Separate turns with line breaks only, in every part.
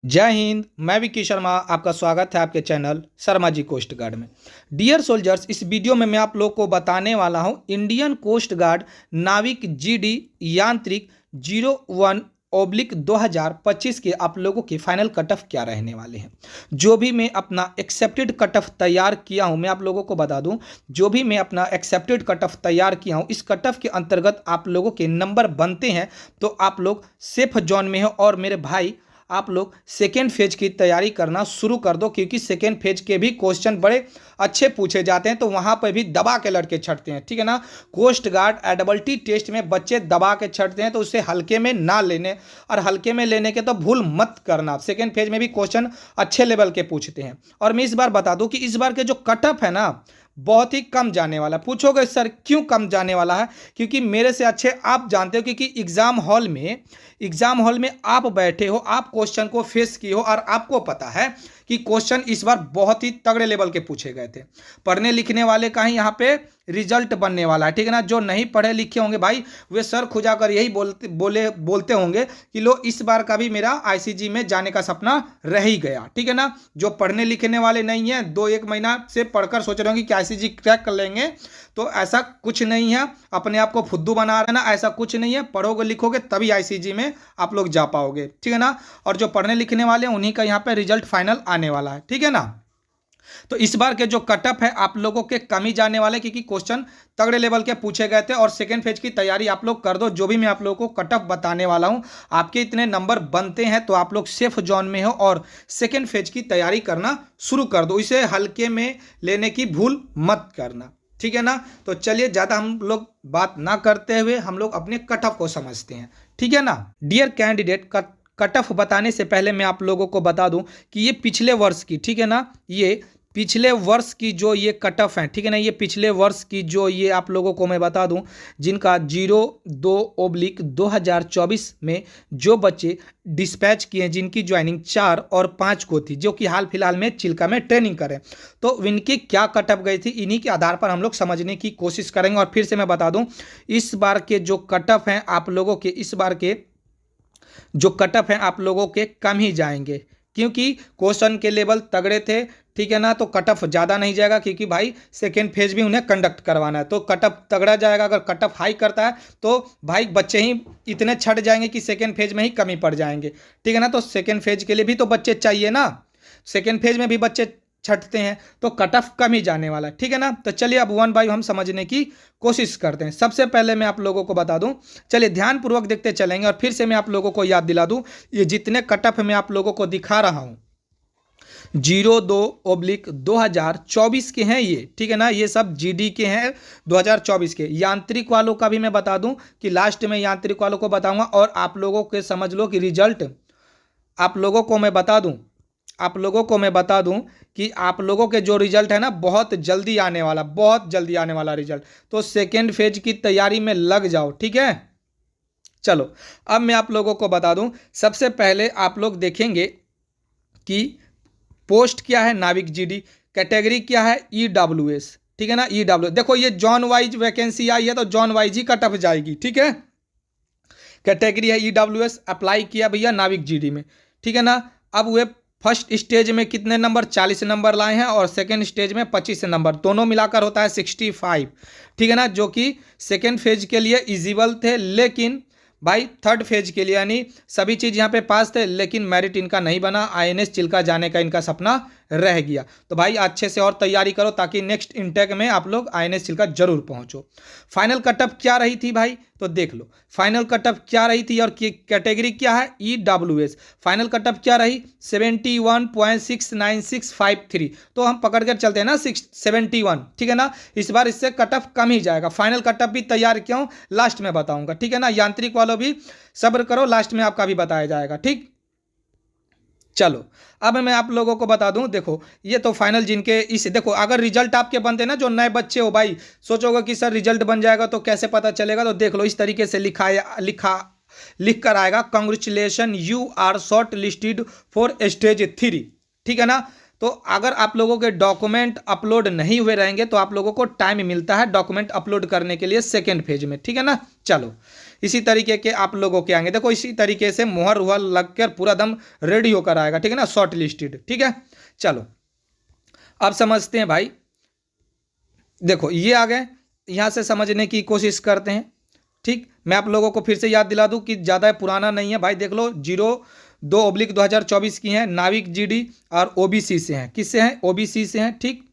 जय हिंद। मैं विकी शर्मा, आपका स्वागत है आपके channel Sharma ji coast guard में। डियर सोल्जर्स, इस वीडियो में मैं आप लोग को बताने वाला हूं इंडियन कोस्ट गार्ड नाविक जीडी यांत्रिक 01/2025 के आप लोगों के फाइनल कट ऑफ क्या रहने वाले हैं। जो भी मैं अपना एक्सेप्टेड कट ऑफ तैयार किया हूं, मैं आप लोगों को बता दूं, जो भी मैं अपना एक्सेप्टेड कट ऑफ तैयार किया हूं, इस कट ऑफ के अंतर्गत आप लोगों के नंबर बनते हैं तो आप लोग सेफ जोन में हो। और मेरे भाई, आप लोग सेकेंड फेज की तैयारी करना शुरू कर दो, क्योंकि सेकेंड फेज के भी क्वेश्चन बड़े अच्छे पूछे जाते हैं, तो वहाँ पर भी दबा के लड़के छटते हैं, ठीक है ना। कोस्ट गार्ड एडबल्टी टेस्ट में बच्चे दबा के छटते हैं, तो उसे हल्के में ना लेने, और हल्के में लेने के तो भूल मत करना। सेकेंड फेज में भी क्वेश्चन अच्छे लेवल के पूछते हैं। और मैं इस बार बता दूं कि इस बार के जो कट ऑफ है ना, बहुत ही कम जाने वाला। पूछोगे सर क्यों कम जाने वाला है? क्योंकि मेरे से अच्छे आप जानते हो, क्योंकि एग्जाम हॉल में आप बैठे हो, आप क्वेश्चन को फेस किए हो, और आपको पता है कि क्वेश्चन इस बार बहुत ही तगड़े लेवल के पूछे गए थे। पढ़ने लिखने वाले का ही यहाँ पे रिजल्ट बनने वाला है, ठीक है ना। जो नहीं पढ़े लिखे होंगे भाई, वे सर खुजाकर यही बोलते होंगे कि लो, इस बार का भी मेरा आईसीजी में जाने का सपना रह ही गया, ठीक है ना। जो पढ़ने लिखने वाले नहीं है, 2-1 महीना से पढ़कर सोच रहे होंगे कि आईसीजी क्रैक कर लेंगे, तो ऐसा कुछ नहीं है। अपने आप को फुद्दू बना रहे ना, ऐसा कुछ नहीं है। पढ़ोगे लिखोगे तभी आईसीजी में आप लोग जा पाओगे, ठीक है ना। और जो पढ़ने लिखने वाले हैं उन्हीं का यहाँ पे रिजल्ट फाइनल आने वाला है, ठीक है ना। तो इस बार के जो कटअप है आप लोगों के कम ही जाने वाले, क्योंकि क्वेश्चन तगड़े लेवल के पूछे गए थे। और सेकेंड फेज की तैयारी आप लोग कर दो। जो भी मैं आप लोगों को कटअप बताने वाला हूं, आपके इतने नंबर बनते हैं तो आप लोग सेफ जोन में हो, और सेकेंड फेज की तैयारी करना शुरू कर दो। इसे हल्के में लेने की भूल मत करना, ठीक है ना। तो चलिए, ज़्यादा हम लोग बात ना करते हुए हम लोग अपने कट ऑफ को समझते हैं, ठीक है ना। डियर कैंडिडेट, कट ऑफ बताने से पहले मैं आप लोगों को बता दूं कि ये पिछले वर्ष की, ठीक है ना, ये पिछले वर्ष की जो ये कट ऑफ है, ठीक है ना, ये पिछले वर्ष की जो ये आप लोगों को मैं बता दूं, जिनका 02/2024 में जो बच्चे डिस्पैच किए, जिनकी ज्वाइनिंग 4 और 5 को थी, जो कि हाल फिलहाल में चिल्का में ट्रेनिंग करें, तो इनकी क्या कट ऑफ गई थी, इन्हीं के आधार पर हम लोग समझने की कोशिश करेंगे। और फिर से मैं बता दूं, इस बार के जो कट ऑफ हैं आप लोगों के, इस बार के जो कट ऑफ हैं आप लोगों के कम ही जाएंगे, क्योंकि क्वेश्चन के लेवल तगड़े थे, ठीक है ना। तो कट ऑफ ज़्यादा नहीं जाएगा, क्योंकि भाई सेकेंड फेज भी उन्हें कंडक्ट करवाना है, तो कट ऑफ तगड़ा जाएगा। अगर कट ऑफ हाई करता है तो भाई बच्चे ही इतने छट जाएंगे कि सेकेंड फेज में ही कमी पड़ जाएंगे, ठीक है ना। तो सेकेंड फेज के लिए भी तो बच्चे चाहिए ना, सेकेंड फेज में भी बच्चे छटते हैं, तो कट ऑफ कम ही जाने वाला है, ठीक है ना। तो चलिए अब 1 बाय हम समझने की कोशिश करते हैं। सबसे पहले मैं आप लोगों को बता दूं, चलिए ध्यानपूर्वक देखते चलेंगे, और फिर से मैं आप लोगों को याद दिला दूं, ये जितने कट ऑफ मैं आप लोगों को दिखा रहा हूं 02/2024 के हैं ये, ठीक है ना। ये सब जीडी के हैं 2024 के। यांत्रिक वालों का भी मैं बता दूं कि लास्ट में यांत्रिक वालों को बताऊंगा। और आप लोगों के समझ लो कि रिजल्ट आप लोगों को मैं बता दूं कि आप लोगों के जो रिजल्ट है ना, बहुत जल्दी आने वाला, बहुत जल्दी आने वाला रिजल्ट। तो सेकेंड फेज की तैयारी में लग जाओ, ठीक है। चलो अब मैं आप लोगों को बता दूं, सबसे पहले आप लोग देखेंगे कि पोस्ट क्या है, नाविक जीडी। कैटेगरी क्या है, ईडब्ल्यूएस, ठीक है ना। ईडब्ल्यू देखो, ये जॉन वाइज वैकेंसी आई है, तो जॉन वाइज ही कट ऑफ जाएगी, ठीक है। कैटेगरी है ईडब्ल्यूएस, अप्लाई किया भैया नाविक जीडी में, ठीक है ना। अब वे फर्स्ट स्टेज में कितने नंबर, 40 नंबर लाए हैं, और सेकेंड स्टेज में 25 नंबर, दोनों मिलाकर होता है 65, ठीक है ना। जो कि सेकेंड फेज के लिए इजिबल थे, लेकिन भाई थर्ड फेज के लिए यानी सभी चीज़ यहाँ पे पास थे, लेकिन मेरिट इनका नहीं बना। आईएनएस चिल्का जाने का इनका सपना रह गया। तो भाई अच्छे से और तैयारी करो, ताकि नेक्स्ट इनटेक में आप लोग आईएनएस चिल्का जरूर पहुंचो। फाइनल कटअप क्या रही थी भाई, तो देख लो फाइनल कटअप क्या रही थी, और कैटेगरी क्या है, ईडब्ल्यूएस। फाइनल कटअप क्या रही, 71.69653। तो हम पकड़ कर चलते हैं ना 71, ठीक है ना। इस बार इससे कटअप कम ही जाएगा। फाइनल कटअप भी तैयार क्यों, लास्ट में बताऊंगा, ठीक है ना। यांत्रिक वालों भी सब्र करो, लास्ट में आपका भी बताया जाएगा, ठीक। चलो अब मैं आप लोगों को बता दूं, देखो ये तो फाइनल जिनके इस, देखो अगर रिजल्ट आपके बनते ना, जो नए बच्चे हो भाई, सोचोगे कि सर रिजल्ट बन जाएगा तो कैसे पता चलेगा, तो देख लो इस तरीके से लिख कर आएगा, congratulation you are short listed for stage 3, ठीक है ना। तो अगर आप लोगों के डॉक्यूमेंट अपलोड नहीं हुए रहेंगे तो आप लोगों को टाइम मिलता है डॉक्यूमेंट अपलोड करने के लिए सेकेंड फेज में, ठीक है ना। चलो इसी तरीके के आप लोगों के आएंगे, देखो इसी तरीके से मुहर वुहर लग कर पूरा दम रेडी होकर आएगा, ठीक है ना, शॉर्ट लिस्टेड। ठीक है, चलो अब समझते हैं भाई। देखो ये आ गए, यहाँ से समझने की कोशिश करते हैं। ठीक, मैं आप लोगों को फिर से याद दिला दूं कि ज़्यादा पुराना नहीं है भाई, देख लो 02/2024 की हैं, नाविक जीडी और ओबीसी से हैं। किससे हैं? ओबीसी से हैं। ठीक,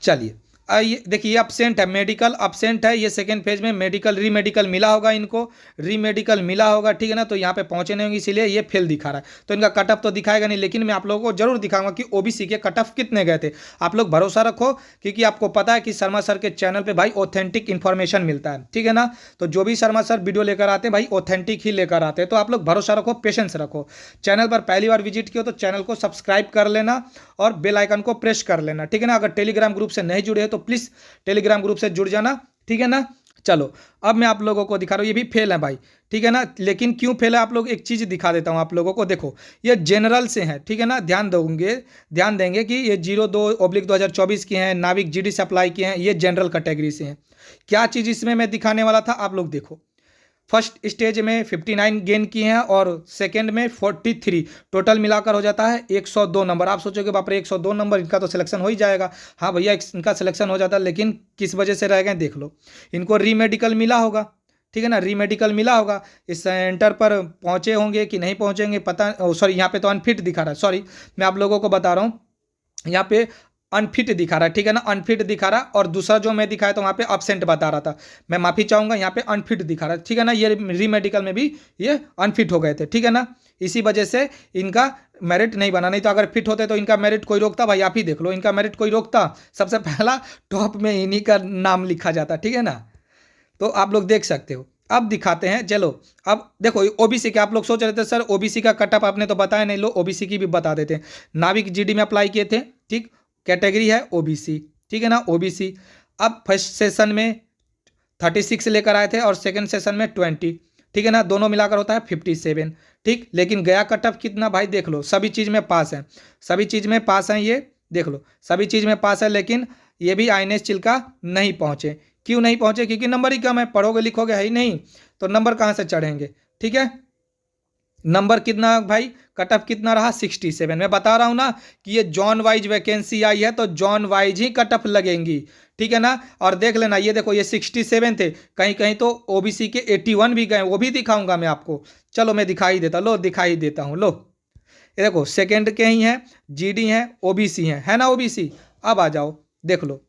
चलिए ये देखिए, ये अपसेंट है, मेडिकल अपसेंट है, ये सेकेंड फेज में मेडिकल रीमेडिकल मिला होगा इनको, रीमेडिकल मिला होगा, ठीक है ना, तो यहाँ पे पहुंचे नहीं होंगे, इसीलिए ये फेल दिखा रहा है। तो इनका कट ऑफ तो दिखाएगा नहीं, लेकिन मैं आप लोगों को जरूर दिखाऊंगा कि ओबीसी के कट ऑफ कितने गए थे। आप लोग भरोसा रखो, क्योंकि आपको पता है कि शर्मा सर के चैनल पर भाई ऑथेंटिक इन्फॉर्मेशन मिलता है, ठीक है ना। तो जो भी शर्मा सर वीडियो लेकर आते हैं भाई ऑथेंटिक ही लेकर आते हैं, तो आप लोग भरोसा रखो, पेशेंस रखो। चैनल पर पहली बार विजिट किया तो चैनल को सब्सक्राइब कर लेना और बेल आइकन को प्रेस कर लेना, ठीक है ना। अगर टेलीग्राम ग्रुप से नहीं जुड़े हैं तो प्लीज़ टेलीग्राम ग्रुप से जुड़ जाना, ठीक है ना। चलो अब मैं आप लोगों को दिखा रहा हूँ, ये भी फेल है भाई, ठीक है ना। लेकिन क्यों फेल है, आप लोग एक चीज़ दिखा देता हूँ आप लोगों को। देखो ये जनरल से है, ठीक है ना, ध्यान देंगे कि ये 02/2024 के हैं, नाविक जीडी से अप्लाई किए हैं, ये जनरल कैटेगरी से हैं। क्या चीज़ इसमें मैं दिखाने वाला था, आप लोग देखो। फर्स्ट स्टेज में 59 गेन किए हैं और सेकंड में 43, टोटल मिलाकर हो जाता है 102 नंबर। आप सोचोगे बाप रे 102 नंबर, इनका तो सिलेक्शन हो ही जाएगा। हाँ भैया इनका सिलेक्शन हो जाता है, लेकिन किस वजह से रह गए देख लो। इनको रीमेडिकल मिला होगा, ठीक है ना, रीमेडिकल मिला होगा, इस सेंटर पर पहुँचे होंगे कि नहीं पहुँचेंगे पता, सॉरी यहाँ पे तो अनफिट दिखा रहा है, सॉरी मैं आप लोगों को बता रहा हूँ, यहाँ पे अनफिट दिखा रहा है, ठीक है ना, अनफिट दिखा रहा है। और दूसरा जो मैं दिखाया था वहाँ पे अब्सेंट बता रहा था, मैं माफ़ी चाहूँगा, यहाँ पे अनफिट दिखा रहा है, ठीक है ना। ये रीमेडिकल में भी ये अनफिट हो गए थे, ठीक है ना। इसी वजह से इनका मेरिट नहीं बना, नहीं तो अगर फिट होते तो इनका मेरिट कोई रोकता भाई, आप ही देख लो, इनका मेरिट कोई रोकता, सबसे पहला टॉप में इन्हीं का नाम लिखा जाता, ठीक है ना। तो आप लोग देख सकते हो। अब दिखाते हैं, चलो अब देखो ओबीसी के, आप लोग सोच रहे थे सर ओबीसी का कटअप आपने तो बताया नहीं, लो ओबीसी की भी बता देते हैं। नाविक जीडी में अप्लाई किए थे, ठीक, कैटेगरी है ओबीसी, ठीक है ना, ओबीसी। अब फर्स्ट सेशन में 36 लेकर आए थे और सेकंड सेशन में 20, ठीक है ना, दोनों मिलाकर होता है 57, ठीक। लेकिन गया कटअप कितना भाई देख लो, सभी चीज़ में पास है, सभी चीज़ में पास हैं, ये देख लो सभी चीज़ में पास है। लेकिन ये भी आईएनएस चिल्का नहीं पहुँचे, क्यों नहीं पहुँचे? क्योंकि नंबर ही कम है, पढ़ोगे लिखोगे है ही नहीं, तो नंबर कहाँ से चढ़ेंगे, ठीक है। नंबर कितना भाई, कटअप कितना रहा 67। मैं बता रहा हूँ ना कि ये जॉन वाइज वैकेंसी आई है, तो जॉन वाइज ही कटअप लगेंगी, ठीक है ना। और देख लेना, ये देखो ये 67 थे, कहीं कहीं तो ओबीसी के 81 भी गए, वो भी दिखाऊंगा मैं आपको। चलो मैं दिखाई देता, लो दिखाई देता हूँ, लो ये देखो सेकेंड के ही हैं, जीडी हैं, ओबीसी हैं, है ना ओबीसी। अब आ जाओ देख लो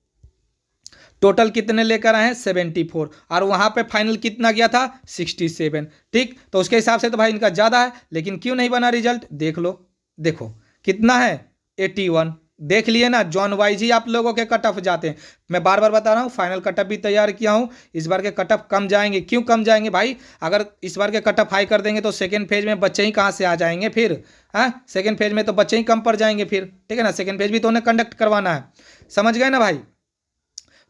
टोटल कितने लेकर आए हैं 74, और वहाँ पे फाइनल कितना गया था 67, ठीक। तो उसके हिसाब से तो भाई इनका ज़्यादा है, लेकिन क्यों नहीं बना रिजल्ट देख लो, देखो कितना है 81, देख लिए ना, जॉन वाइज ही आप लोगों के कट ऑफ जाते हैं। मैं बार बार बता रहा हूँ, फाइनल कट ऑफ भी तैयार किया हूँ, इस बार के कट ऑफ कम जाएंगे। क्यों कम जाएंगे भाई, अगर इस बार के कट ऑफ हाई कर देंगे तो सेकेंड फेज में बच्चे ही कहाँ से आ जाएंगे फिर, हाँ सेकेंड फेज में तो बच्चे ही कम पड़ जाएंगे फिर, ठीक है ना। सेकेंड फेज भी तो उन्हें कंडक्ट करवाना है, समझ गए ना भाई।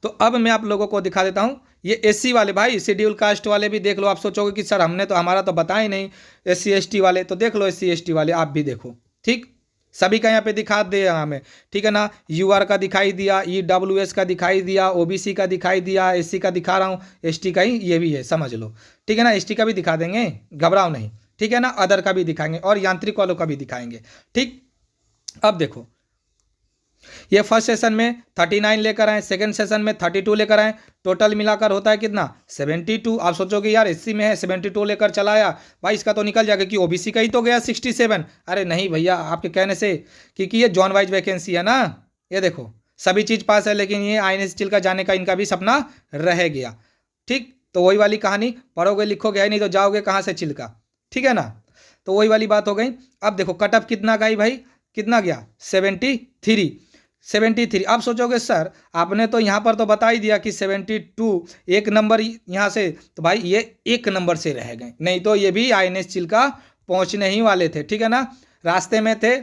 तो अब मैं आप लोगों को दिखा देता हूँ, ये एससी वाले भाई, शेड्यूल कास्ट वाले भी देख लो। आप सोचोगे कि सर हमने तो, हमारा तो बताया ही नहीं, एससी एसटी वाले, तो देख लो एससी एसटी वाले आप भी देखो, ठीक। सभी का यहाँ पे दिखा दे हमें, ठीक है ना। यूआर का दिखाई दिया, ईडब्ल्यूएस का दिखाई दिया, ओबीसी का दिखाई दिया, एससी का दिखा रहा हूँ, एसटी का ही ये भी है, समझ लो, ठीक है ना। एसटी का भी दिखा देंगे, घबराओ नहीं, ठीक है ना। अदर का भी दिखाएंगे और यांत्रिक वालों का भी दिखाएंगे, ठीक। अब देखो ये फर्स्ट सेशन में 39 लेकर आए, सेकंड सेशन में 32 लेकर आए, टोटल मिलाकर होता है कितना 72। आप सोचोगे यार एससी में है 72 लेकर चला आया भाई, इसका तो निकल जाएगा कि ओबीसी का ही तो गया 67। अरे नहीं भैया, आपके कहने से, क्योंकि ये जॉन वाइज वैकेंसी है ना। ये देखो सभी चीज़ पास है, लेकिन ये आईएनएस चिल्का जाने का इनका भी सपना रह गया, ठीक। तो वही वाली कहानी, पढ़ोगे लिखोगे नहीं तो जाओगे कहाँ से चिल्का, ठीक है ना। तो वही वाली बात हो गई। अब देखो कटअप कितना गई भाई, कितना गया 73। आप सोचोगे सर आपने तो यहाँ पर तो बता ही दिया कि 72, एक नंबर यहाँ से, तो भाई ये एक नंबर से रह गए, नहीं तो ये भी आईएनएस चिल्का पहुँचने ही वाले थे, ठीक है ना। रास्ते में थे,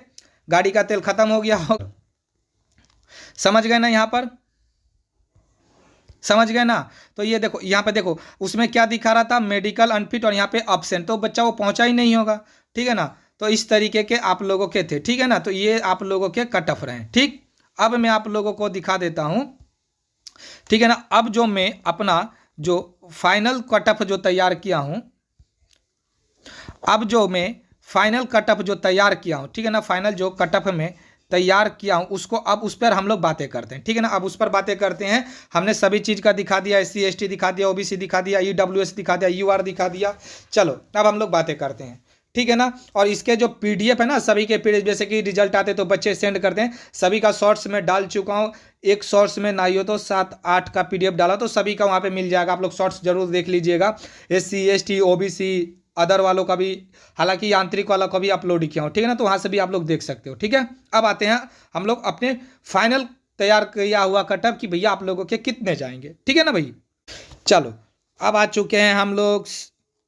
गाड़ी का तेल खत्म हो गया, समझ गए ना, यहाँ पर समझ गए ना। तो ये देखो यहाँ पे देखो, उसमें क्या दिखा रहा था मेडिकल अनफिट, और यहाँ पे अब्सेंट, तो बच्चा वो पहुँचा ही नहीं होगा, ठीक है ना। तो इस तरीके के आप लोगों के थे, ठीक है ना। तो ये आप लोगों के कट ऑफ रहे, ठीक। अब मैं आप लोगों को दिखा देता हूं, ठीक है ना। अब जो मैं अपना जो फाइनल कट ऑफ जो तैयार किया हूँ, अब जो मैं फाइनल कट ऑफ जो तैयार किया हूँ, ठीक है ना, फाइनल जो कट ऑफ में तैयार किया हूँ उसको अब उस पर हम लोग बातें करते हैं, ठीक है ना। अब उस पर बातें करते हैं। हमने सभी चीज़ का दिखा दिया, SC ST दिखा दिया, OBC दिखा दिया, EWS दिखा दिया, UR दिखा दिया। चलो अब हम लोग बातें करते हैं, ठीक है ना। और इसके जो PDF है ना, सभी के PDF जैसे कि रिजल्ट आते तो बच्चे सेंड करते हैं, सभी का शॉर्ट्स में डाल चुका हूँ। एक शॉर्ट्स में ना ही हो तो 7-8 का PDF डाला, तो सभी का वहाँ पे मिल जाएगा। आप लोग शॉर्ट्स जरूर देख लीजिएगा। SC ST OBC अदर वालों का भी, हालांकि यांत्रिक वाला का भी अपलोड किया हूँ, ठीक है ना, तो वहाँ से भी आप लोग देख सकते हो, ठीक है। अब आते हैं हम लोग अपने फाइनल तैयार किया हुआ कट ऑफ कि भैया आप लोगों के कितने जाएंगे, ठीक है ना भाई। चलो अब आ चुके हैं हम लोग,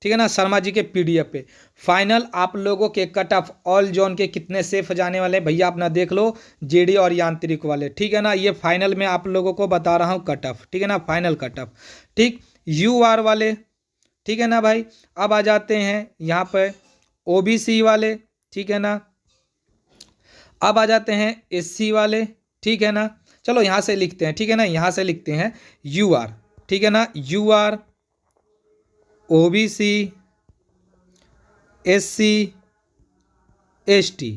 ठीक है ना, शर्मा जी के PDF पे। फाइनल आप लोगों के कट ऑफ ऑल जोन के कितने सेफ जाने वाले हैं भैया, अपना देख लो, JD और यांत्रिक वाले, ठीक है ना। ये फाइनल में आप लोगों को बता रहा हूँ कट ऑफ, ठीक है ना, फाइनल कट ऑफ, ठीक। UR वाले, ठीक है ना भाई। अब आ जाते हैं यहाँ पर OBC वाले, ठीक है ना। अब आ जाते हैं SC वाले, ठीक है ना। चलो यहाँ से लिखते हैं, ठीक है ना, यहाँ से लिखते हैं UR, ठीक है ना, UR OBC SC ST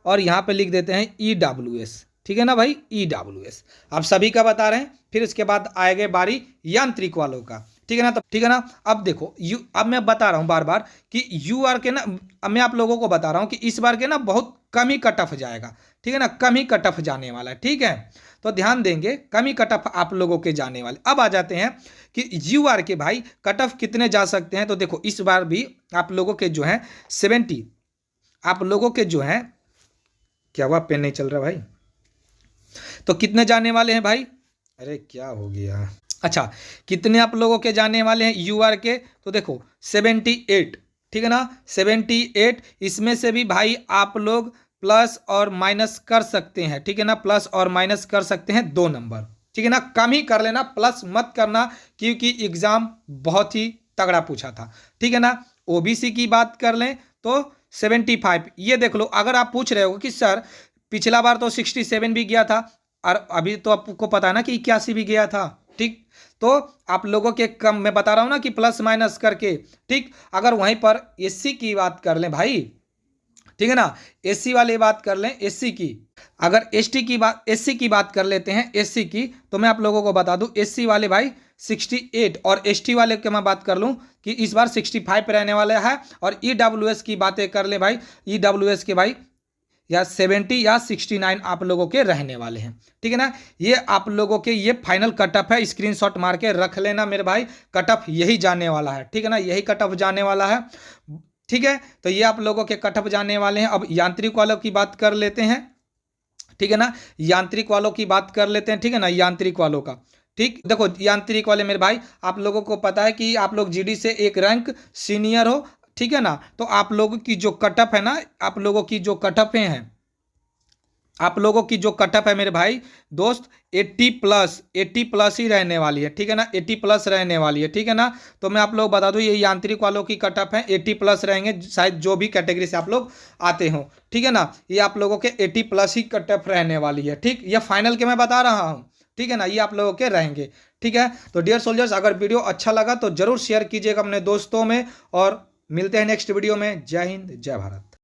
और यहाँ पे लिख देते हैं EWS, ठीक है ना भाई, EWS। आप सभी का बता रहे हैं, फिर उसके बाद आएगा बारी यांत्रिक वालों का, ठीक है ना। तो ठीक है ना, अब देखो अब मैं बता रहा हूँ बार बार कि UR के ना, अब मैं आप लोगों को बता रहा हूँ कि इस बार के ना बहुत कम ही कट ऑफ जाएगा, ठीक है ना, कम ही कट ऑफ जाने वाला है, ठीक है। तो ध्यान देंगे, कम ही कट ऑफ आप लोगों के जाने वाले। अब आ जाते हैं कि UR के भाई कट ऑफ कितने जा सकते हैं। तो देखो इस बार भी आप लोगों के जो है 70, आप लोगों के जो है, क्या हुआ, पेन नहीं चल रहा भाई, तो कितने जाने वाले हैं भाई, अरे क्या हो गया, अच्छा कितने आप लोगों के जाने वाले हैं UR के, तो देखो 78, ठीक है ना, 78। इसमें से भी भाई आप लोग प्लस और माइनस कर सकते हैं, ठीक है ना, प्लस और माइनस कर सकते हैं 2 नंबर, ठीक है ना, कम ही कर लेना, प्लस मत करना, क्योंकि एग्जाम बहुत ही तगड़ा पूछा था, ठीक है ना। OBC की बात कर लें तो 75, ये देख लो। अगर आप पूछ रहे हो कि सर पिछला बार तो 67 भी गया था और अभी तो आपको पता है ना कि 81 भी गया था, ठीक। तो आप लोगों के कम, मैं बता रहा हूं ना कि प्लस माइनस करके, ठीक। अगर वहीं पर SC की बात कर लें भाई, ठीक है ना, SC वाले बात कर लें, SC की, अगर SC की बात कर लेते हैं, SC की, तो मैं आप लोगों को बता दूं SC वाले भाई 68 और ST वाले की मैं बात कर लूं कि इस बार 65 रहने वाला है। और EWS की बातें कर ले भाई, EWS के भाई या 70 या 69 आप लोगों के रहने वाले हैं, ठीक है ना। ये आप लोगों के ये फाइनल कट ऑफ है, स्क्रीनशॉट मार के रख लेना मेरे भाई, कट ऑफ यही जाने वाला है, ठीक है ना, यही कट ऑफ जाने वाला है, ठीक है। तो ये आप लोगों के कट ऑफ जाने वाले हैं। अब यांत्रिक वालों की बात कर लेते हैं, ठीक है ना, यांत्रिक वालों की बात कर लेते हैं, ठीक है ना, यांत्रिक वालों का, ठीक। देखो यांत्रिक वाले मेरे भाई, आप लोगों को पता है कि आप लोग GD से एक रैंक सीनियर हो, ठीक है ना। तो आप लोगों की जो कट ऑफ है ना, आप लोगों की जो कट ऑफ हैं, आप लोगों की जो कट ऑफ है मेरे भाई दोस्त 80 प्लस ही रहने वाली है, ठीक है ना, 80 प्लस रहने वाली है, ठीक है ना। तो मैं आप लोग बता दूं ये यांत्रिक वालों की कट ऑफ है 80 प्लस रहेंगे, शायद जो भी कैटेगरी से आप लोग आते हो, ठीक है ना। ये आप लोगों के 80 प्लस ही कट ऑफ रहने वाली है, ठीक। ये फाइनल के मैं बता रहा हूँ, ठीक है ना, ये आप लोगों के रहेंगे, ठीक है। तो डियर सोल्जर्स, अगर वीडियो अच्छा लगा तो जरूर शेयर कीजिएगा अपने दोस्तों में, और मिलते हैं नेक्स्ट वीडियो में। जय हिंद, जय भारत।